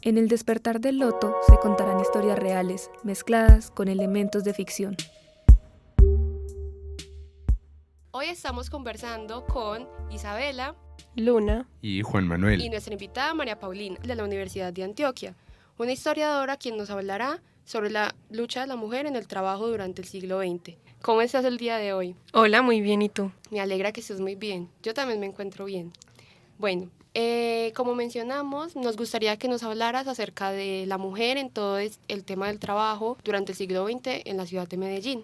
En El despertar del loto se contarán historias reales, mezcladas con elementos de ficción. Hoy estamos conversando con Isabela, Luna y Juan Manuel. y nuestra invitada María Paulina, de la Universidad de Antioquia, una historiadora quien nos hablará sobre la lucha de la mujer en el trabajo durante el siglo XX. ¿Cómo estás el día de hoy? Hola, muy bien, ¿y tú? Me alegra que estés muy bien. Yo también me encuentro bien. Bueno, como mencionamos, nos gustaría que nos hablaras acerca de la mujer en todo el tema del trabajo durante el siglo XX en la ciudad de Medellín.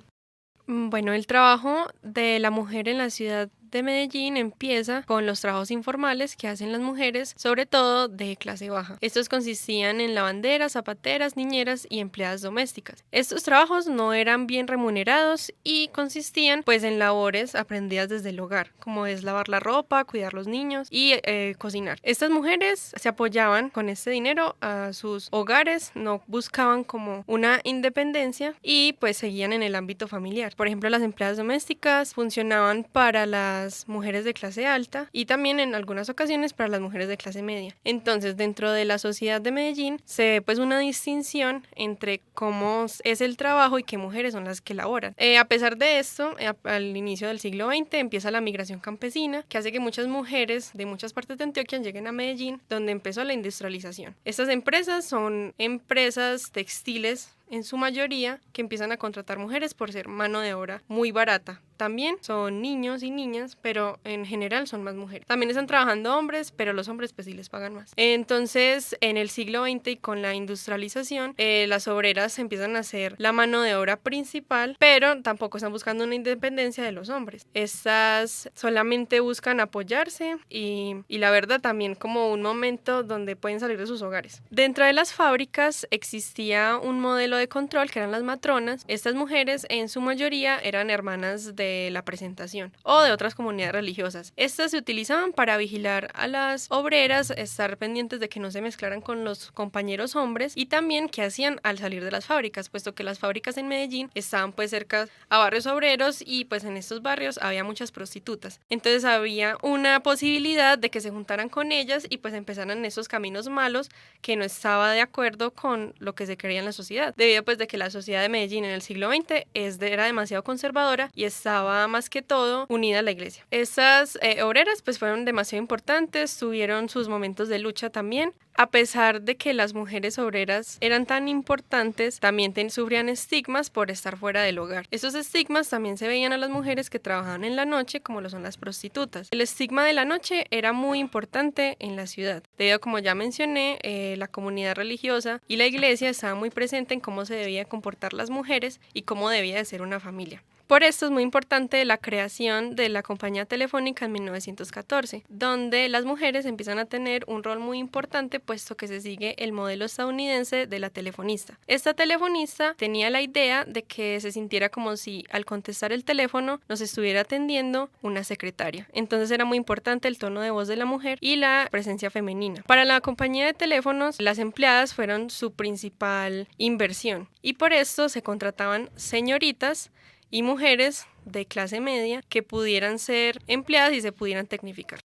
Bueno, el trabajo de la mujer en la ciudad de Medellín empieza con los trabajos informales que hacen las mujeres, sobre todo de clase baja. Estos consistían en lavanderas, zapateras, niñeras y empleadas domésticas. Estos trabajos no eran bien remunerados y consistían pues en labores aprendidas desde el hogar, como es lavar la ropa, cuidar los niños y cocinar. Estas mujeres se apoyaban con este dinero a sus hogares, no buscaban como una independencia y pues seguían en el ámbito familiar. Por ejemplo, las empleadas domésticas funcionaban para las mujeres de clase alta y también en algunas ocasiones para las mujeres de clase media. Entonces, dentro de la sociedad de Medellín se ve pues una distinción entre cómo es el trabajo y qué mujeres son las que laboran. A pesar de esto, al inicio del siglo XX empieza la migración campesina, que hace que muchas mujeres de muchas partes de Antioquia lleguen a Medellín, donde empezó la industrialización. Estas empresas son empresas textiles en su mayoría, que empiezan a contratar mujeres por ser mano de obra muy barata. También son niños y niñas, pero en general son más mujeres. También están trabajando hombres, pero los hombres pues sí les pagan más. Entonces, en el siglo XX y con la industrialización, las obreras empiezan a ser la mano de obra principal, pero tampoco están buscando una independencia de los hombres. Estas solamente buscan apoyarse y la verdad también como un momento donde pueden salir de sus hogares. Dentro de las fábricas existía un modelo de control que eran las matronas. Estas mujeres en su mayoría eran hermanas de la presentación o de otras comunidades religiosas. Estas se utilizaban para vigilar a las obreras, estar pendientes de que no se mezclaran con los compañeros hombres y también qué hacían al salir de las fábricas, puesto que las fábricas en Medellín estaban pues cerca a barrios obreros y pues en estos barrios había muchas prostitutas. Entonces había una posibilidad de que se juntaran con ellas y pues empezaran esos caminos malos que no estaba de acuerdo con lo que se creía en la sociedad, debido pues de que la sociedad de Medellín en el siglo XX era demasiado conservadora y estaba más que todo unida a la iglesia. Estas obreras pues fueron demasiado importantes, tuvieron sus momentos de lucha también. A pesar de que las mujeres obreras eran tan importantes, también sufrían estigmas por estar fuera del hogar. Esos estigmas también se veían a las mujeres que trabajaban en la noche, como lo son las prostitutas. El estigma de la noche era muy importante en la ciudad, debido a, como ya mencioné, la comunidad religiosa y la iglesia estaba muy presente en cómo se debía comportar las mujeres y cómo debía de ser una familia. Por esto es muy importante la creación de la compañía telefónica en 1914, donde las mujeres empiezan a tener un rol muy importante puesto que se sigue el modelo estadounidense de la telefonista. Esta telefonista tenía la idea de que se sintiera como si al contestar el teléfono nos estuviera atendiendo una secretaria. Entonces era muy importante el tono de voz de la mujer y la presencia femenina. Para la compañía de teléfonos, las empleadas fueron su principal inversión y por esto se contrataban señoritas y mujeres de clase media que pudieran ser empleadas y se pudieran tecnificar.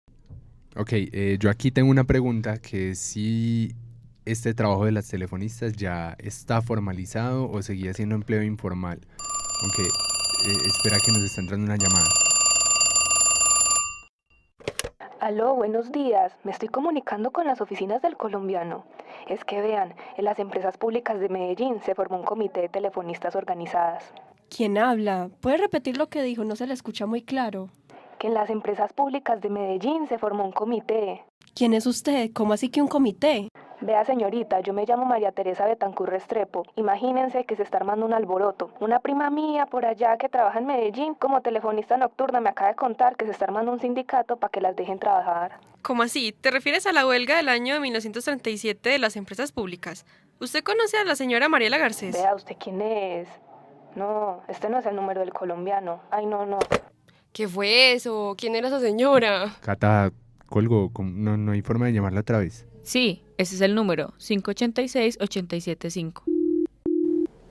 Ok, yo aquí tengo una pregunta que es si este trabajo de las telefonistas ya está formalizado o seguía siendo empleo informal. Aunque espera que nos está entrando una llamada. Aló, buenos días. Me estoy comunicando con las oficinas del Colombiano. Es que vean, en las empresas públicas de Medellín se formó un comité de telefonistas organizadas. ¿Quién habla? ¿Puede repetir lo que dijo? No se le escucha muy claro. Que en las empresas públicas de Medellín se formó un comité. ¿Quién es usted? ¿Cómo así que un comité? Vea, señorita, yo me llamo María Teresa Betancur Restrepo. Imagínense que se está armando un alboroto. Una prima mía por allá que trabaja en Medellín como telefonista nocturna me acaba de contar que se está armando un sindicato para que las dejen trabajar. ¿Cómo así? ¿Te refieres a la huelga del año de 1937 de las empresas públicas? ¿Usted conoce a la señora Mariela Garcés? Vea, ¿usted quién es? No, este no es el número del Colombiano. Ay, no. ¿Qué fue eso? ¿Quién era esa señora? Cata, colgo, no hay forma de llamarla otra vez. Sí, ese es el número, 586-875.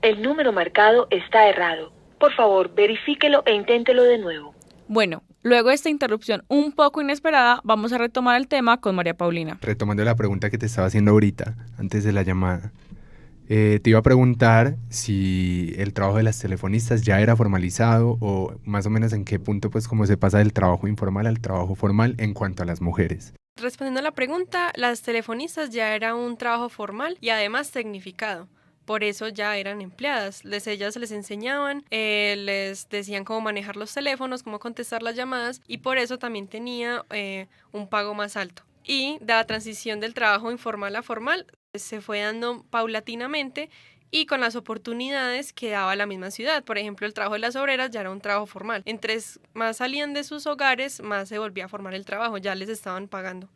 El número marcado está errado. Por favor, verifíquelo e inténtelo de nuevo. Bueno, Luego de esta interrupción un poco inesperada, vamos a retomar el tema con María Paulina. Retomando la pregunta que te estaba haciendo ahorita, antes de la llamada, te iba a preguntar si el trabajo de las telefonistas ya era formalizado o más o menos en qué punto pues como se pasa del trabajo informal al trabajo formal en cuanto a las mujeres. Respondiendo a la pregunta, las telefonistas ya era un trabajo formal y además tecnificado. Por eso ya eran empleadas. Ellas les enseñaban, les decían cómo manejar los teléfonos, cómo contestar las llamadas y por eso también tenía un pago más alto. Y de la transición del trabajo informal a formal se fue dando paulatinamente y con las oportunidades que daba la misma ciudad. Por ejemplo, el trabajo de las obreras ya era un trabajo formal. Entre más salían de sus hogares, más se volvía a formar el trabajo, ya les estaban pagando.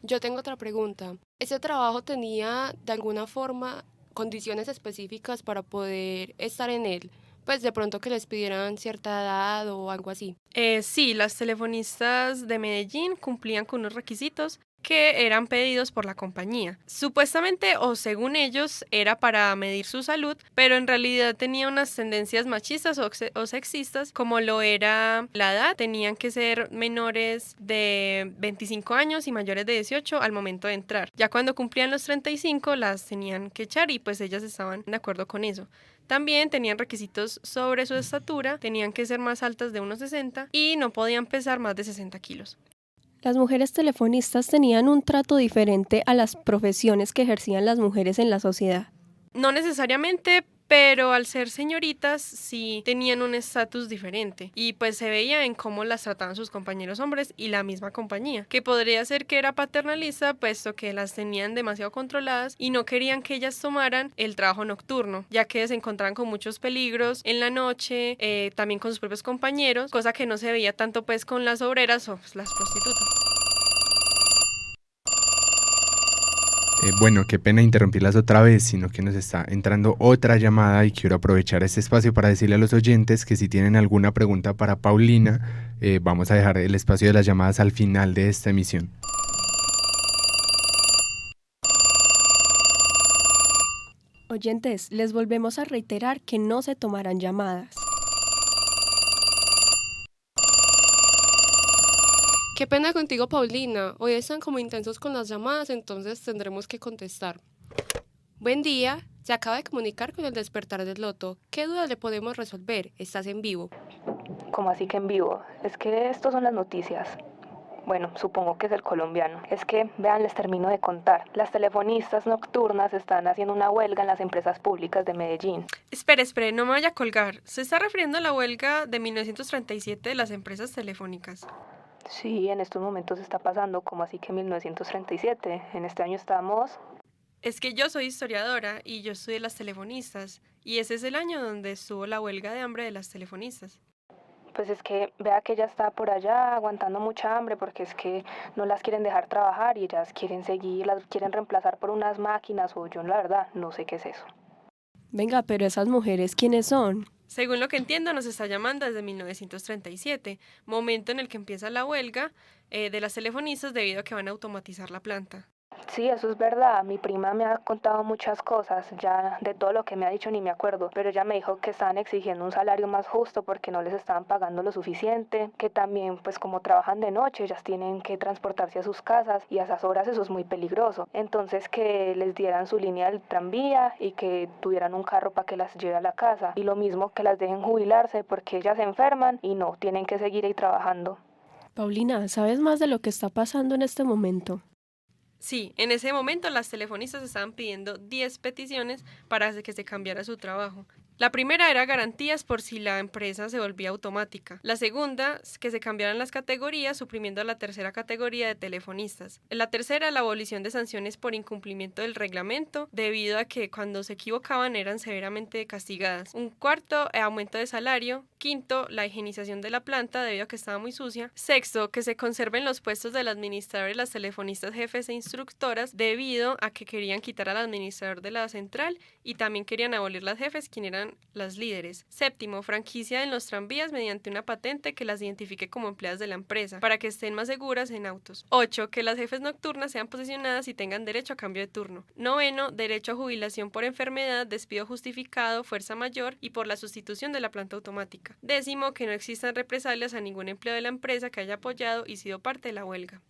Yo tengo otra pregunta. ¿Ese trabajo tenía de alguna forma condiciones específicas para poder estar en él? Pues de pronto que les pidieran cierta edad o algo así. Sí, las telefonistas de Medellín cumplían con unos requisitos que eran pedidos por la compañía. Supuestamente o según ellos era para medir su salud, pero en realidad tenía unas tendencias machistas o sexistas, como lo era la edad. Tenían que ser menores de 25 años y mayores de 18 al momento de entrar. Ya cuando cumplían los 35 las tenían que echar y pues ellas estaban de acuerdo con eso. También tenían requisitos sobre su estatura, tenían que ser más altas de 1,60 y no podían pesar más de 60 kilos. Las mujeres telefonistas tenían un trato diferente a las profesiones que ejercían las mujeres en la sociedad. No necesariamente, pero al ser señoritas sí tenían un estatus diferente y pues se veía en cómo las trataban sus compañeros hombres y la misma compañía, que podría ser que era paternalista puesto que las tenían demasiado controladas y no querían que ellas tomaran el trabajo nocturno, ya que se encontraban con muchos peligros en la noche, también con sus propios compañeros, cosa que no se veía tanto pues con las obreras o pues, las prostitutas. Bueno, qué pena interrumpirlas otra vez, sino que nos está entrando otra llamada y quiero aprovechar este espacio para decirle a los oyentes que si tienen alguna pregunta para Paulina, vamos a dejar el espacio de las llamadas al final de esta emisión. Oyentes, les volvemos a reiterar que no se tomarán llamadas. Qué pena contigo, Paulina. Hoy están como intensos con las llamadas, entonces tendremos que contestar. Buen día. Se acaba de comunicar con el Despertar del Loto. ¿Qué dudas le podemos resolver? Estás en vivo. ¿Cómo así que en vivo? Es que estos son las noticias. Bueno, supongo que es el colombiano. Es que, vean, les termino de contar. Las telefonistas nocturnas están haciendo una huelga en las empresas públicas de Medellín. Espere, no me vaya a colgar. ¿Se está refiriendo a la huelga de 1937 de las empresas telefónicas? Sí, en estos momentos está pasando, como así que 1937. En este año estamos... Es que yo soy historiadora y yo estudié las telefonistas, y ese es el año donde estuvo la huelga de hambre de las telefonistas. Pues es que vea que ella está por allá aguantando mucha hambre porque es que no las quieren dejar trabajar y ellas quieren seguir, las quieren reemplazar por unas máquinas o yo la verdad no sé qué es eso. Venga, pero esas mujeres, ¿quiénes son? Según lo que entiendo, nos está llamando desde 1937, momento en el que empieza la huelga de las telefonistas debido a que van a automatizar la planta. Sí, eso es verdad. Mi prima me ha contado muchas cosas, ya de todo lo que me ha dicho ni me acuerdo, pero ella me dijo que estaban exigiendo un salario más justo porque no les estaban pagando lo suficiente, que también pues como trabajan de noche, ellas tienen que transportarse a sus casas y a esas horas eso es muy peligroso. Entonces que les dieran su línea del tranvía y que tuvieran un carro para que las lleve a la casa y lo mismo que las dejen jubilarse porque ellas se enferman y no, tienen que seguir ahí trabajando. Paulina, ¿sabes más de lo que está pasando en este momento? Sí, en ese momento las telefonistas estaban pidiendo 10 peticiones para que se cambiara su trabajo. La primera era garantías por si la empresa se volvía automática. La segunda, que se cambiaran las categorías, suprimiendo la tercera categoría de telefonistas. La tercera, la abolición de sanciones por incumplimiento del reglamento, debido a que cuando se equivocaban eran severamente castigadas. Un cuarto, aumento de salario. Quinto, la higienización de la planta debido a que estaba muy sucia. Sexto, que se conserven los puestos del administrador y las telefonistas jefes e instructoras debido a que querían quitar al administrador de la central y también querían abolir las jefes, quienes eran sean las líderes. Séptimo, franquicia en los tranvías mediante una patente que las identifique como empleadas de la empresa, para que estén más seguras en autos. 8, que las jefes nocturnas sean posesionadas y tengan derecho a cambio de turno. Noveno, derecho a jubilación por enfermedad, despido justificado, fuerza mayor y por la sustitución de la planta automática. Décimo, que no existan represalias a ningún empleado de la empresa que haya apoyado y sido parte de la huelga.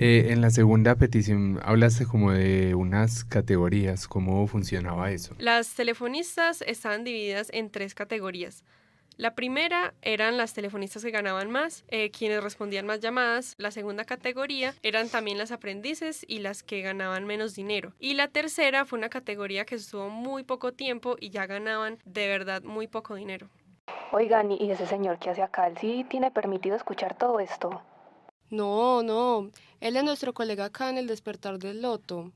En la segunda petición hablaste como de unas categorías, ¿cómo funcionaba eso? Las telefonistas estaban divididas en 3 categorías. La primera eran las telefonistas que ganaban más, quienes respondían más llamadas. La segunda categoría eran también las aprendices y las que ganaban menos dinero. Y la tercera fue una categoría que estuvo muy poco tiempo y ya ganaban de verdad muy poco dinero. Oigan, ¿y ese señor que hace acá? ¿Él sí tiene permitido escuchar todo esto? No, él es nuestro colega acá en el Despertar del Loto.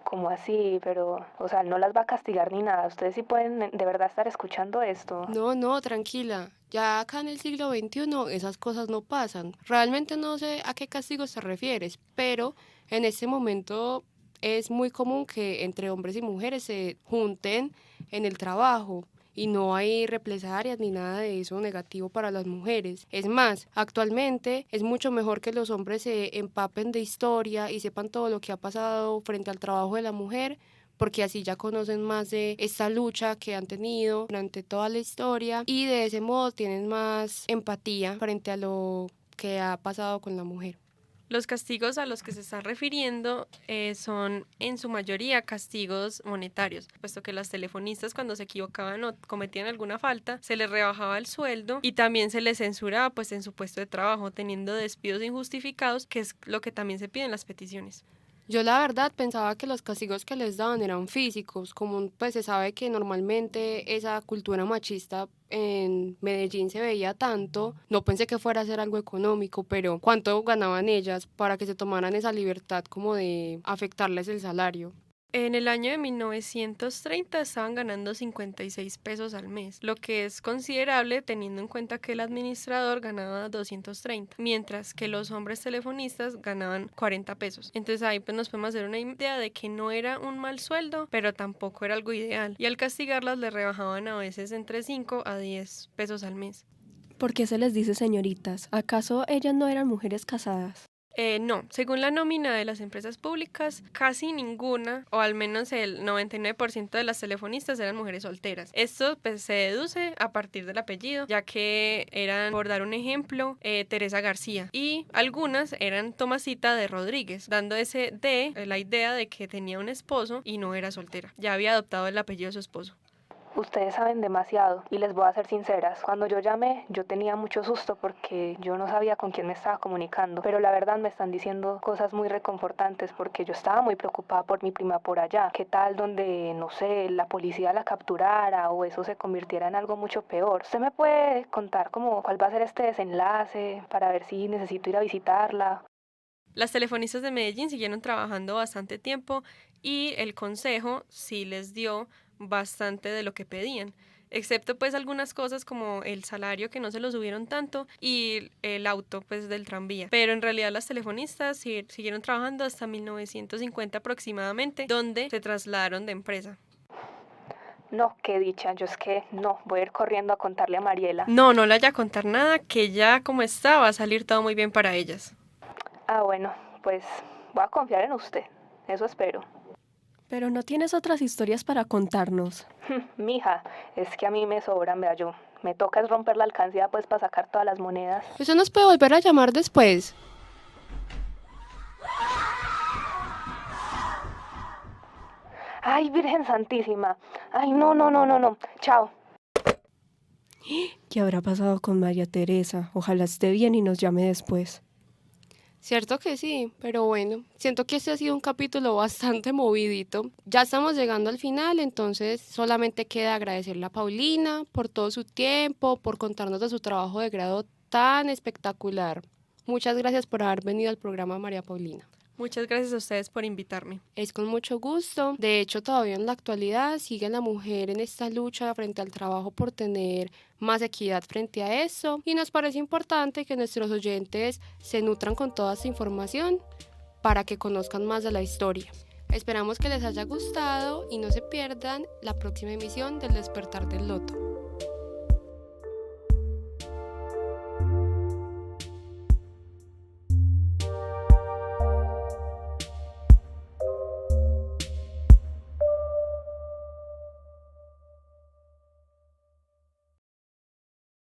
¿Cómo así? Pero, o sea, él no las va a castigar ni nada. Ustedes sí pueden de verdad estar escuchando esto. No, tranquila. Ya acá en el siglo XXI esas cosas no pasan. Realmente no sé a qué castigos te refieres, pero en este momento es muy común que entre hombres y mujeres se junten en el trabajo y no hay represalias ni nada de eso negativo para las mujeres. Es más, actualmente es mucho mejor que los hombres se empapen de historia y sepan todo lo que ha pasado frente al trabajo de la mujer, porque así ya conocen más de esta lucha que han tenido durante toda la historia y de ese modo tienen más empatía frente a lo que ha pasado con la mujer. Los castigos a los que se está refiriendo son en su mayoría castigos monetarios, puesto que las telefonistas cuando se equivocaban o cometían alguna falta se les rebajaba el sueldo y también se les censuraba pues en su puesto de trabajo, teniendo despidos injustificados, que es lo que también se pide en las peticiones. Yo la verdad pensaba que los castigos que les daban eran físicos, como pues se sabe que normalmente esa cultura machista en Medellín se veía tanto, no pensé que fuera a ser algo económico, pero ¿cuánto ganaban ellas para que se tomaran esa libertad como de afectarles el salario? En el año de 1930 estaban ganando 56 pesos al mes, lo que es considerable teniendo en cuenta que el administrador ganaba 230, mientras que los hombres telefonistas ganaban 40 pesos. Entonces ahí pues nos podemos hacer una idea de que no era un mal sueldo, pero tampoco era algo ideal. Y al castigarlas les rebajaban a veces entre 5 a 10 pesos al mes. ¿Por qué se les dice señoritas? ¿Acaso ellas no eran mujeres casadas? No, según la nómina de las empresas públicas, casi ninguna, o al menos el 99% de las telefonistas eran mujeres solteras. Esto pues, se deduce a partir del apellido, ya que eran, por dar un ejemplo, Teresa García, y algunas eran Tomasita de Rodríguez, dando ese de la idea de que tenía un esposo y no era soltera. Ya había adoptado el apellido de su esposo. Ustedes saben demasiado y les voy a ser sinceras. Cuando yo llamé, yo tenía mucho susto porque yo no sabía con quién me estaba comunicando, pero la verdad me están diciendo cosas muy reconfortantes porque yo estaba muy preocupada por mi prima por allá. ¿Qué tal donde, no sé, la policía la capturara o eso se convirtiera en algo mucho peor? ¿Usted me puede contar como cuál va a ser este desenlace para ver si necesito ir a visitarla? Las telefonistas de Medellín siguieron trabajando bastante tiempo y el consejo sí les dio bastante de lo que pedían, excepto pues algunas cosas como el salario que no se lo subieron tanto y el auto pues del tranvía, pero en realidad las telefonistas siguieron trabajando hasta 1950 aproximadamente, donde se trasladaron de empresa. No, qué dicha, yo es que no, voy a ir corriendo a contarle a Mariela. No le vaya a contar nada, que ya como está va a salir todo muy bien para ellas. Ah, bueno, pues voy a confiar en usted, eso espero. Pero no tienes otras historias para contarnos. Mija, es que a mí me sobran, vea yo. Me toca es romper la alcancía pues para sacar todas las monedas. Eso nos puede volver a llamar después. Ay, Virgen Santísima. Ay, no. Chao. ¿Qué habrá pasado con María Teresa? Ojalá esté bien y nos llame después. Cierto que sí, pero bueno, siento que este ha sido un capítulo bastante movidito. Ya estamos llegando al final, entonces solamente queda agradecerle a Paulina por todo su tiempo, por contarnos de su trabajo de grado tan espectacular. Muchas gracias por haber venido al programa, María Paulina. Muchas gracias a ustedes por invitarme. Es con mucho gusto. De hecho, todavía en la actualidad sigue la mujer en esta lucha frente al trabajo por tener más equidad frente a eso. Y nos parece importante que nuestros oyentes se nutran con toda esta información para que conozcan más de la historia. Esperamos que les haya gustado y no se pierdan la próxima emisión del Despertar del Loto.